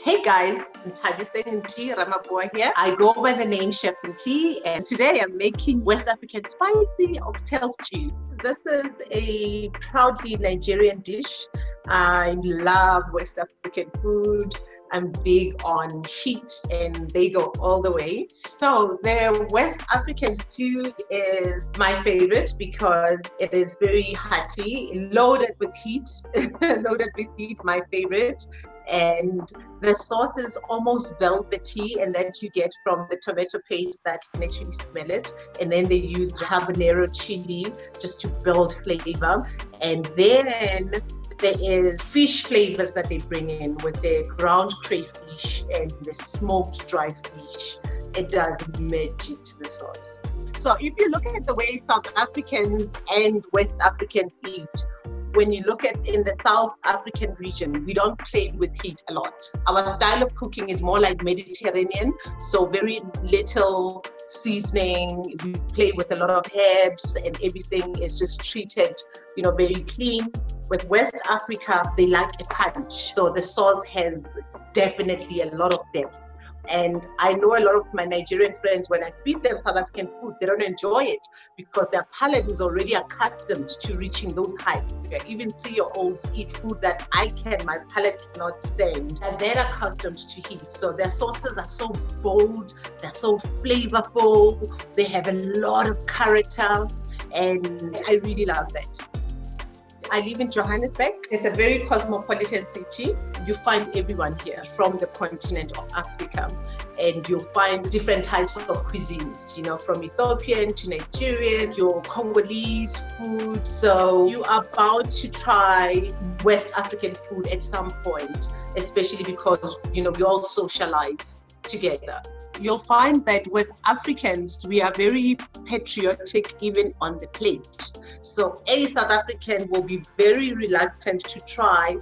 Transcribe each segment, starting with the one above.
Hey guys, Untitled Chapter, Roma here. I go by the name Chef Tea, and today I'm making West African spicy oxtail stew. This is a proudly Nigerian dish. I love West African food. I'm big on heat and they go all the way. So the West African stew is my favorite because it is very hearty, loaded with heat, my favorite. And the sauce is almost velvety, and that you get from the tomato paste that can actually smell it. And then they use habanero chili just to build flavor. And then there is fish flavors that they bring in with their ground crayfish and the smoked dry fish. It does magic to the sauce. So if you look at the way South Africans and West Africans eat, when you look at in the South African region, we don't play with heat a lot. Our style of cooking is more like Mediterranean, so very little seasoning. We play with a lot of herbs and everything is just treated, very clean. With West Africa, they like a punch. So the sauce has definitely a lot of depth. And I know a lot of my Nigerian friends, when I feed them South African food, they don't enjoy it because their palate is already accustomed to reaching those heights. Even 3-year-olds eat food that my palate cannot stand. And they're accustomed to heat. So their sauces are so bold, they're so flavorful, they have a lot of character, and I really love that. I live in Johannesburg. It's a very cosmopolitan city. You find everyone here from the continent of Africa, and you'll find different types of cuisines, from Ethiopian to Nigerian, your Congolese food. So you are bound to try West African food at some point, especially because, we all socialize together. You'll find that with Africans, we are very patriotic even on the plate. So a South African will be very reluctant to try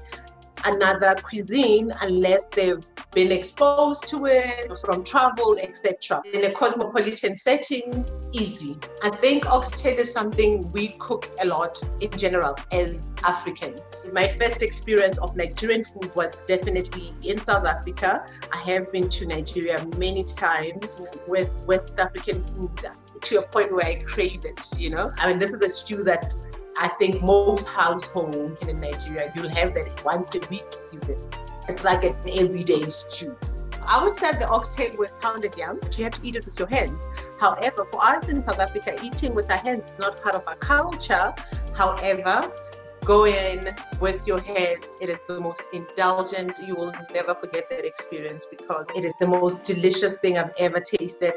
another cuisine unless they've been exposed to it from travel, etc. In a cosmopolitan setting, easy. I think oxtail is something we cook a lot in general as Africans. My first experience of Nigerian food was definitely in South Africa. I have been to Nigeria many times with West African food to a point where I crave it, this is a stew that I think most households in Nigeria, you'll have that once a week even. It's like an everyday stew. I would serve the oxtail with pounded yam. You have to eat it with your hands. However, for us in South Africa, eating with our hands is not part of our culture. However, go in with your hands. It is the most indulgent. You will never forget that experience because it is the most delicious thing I've ever tasted.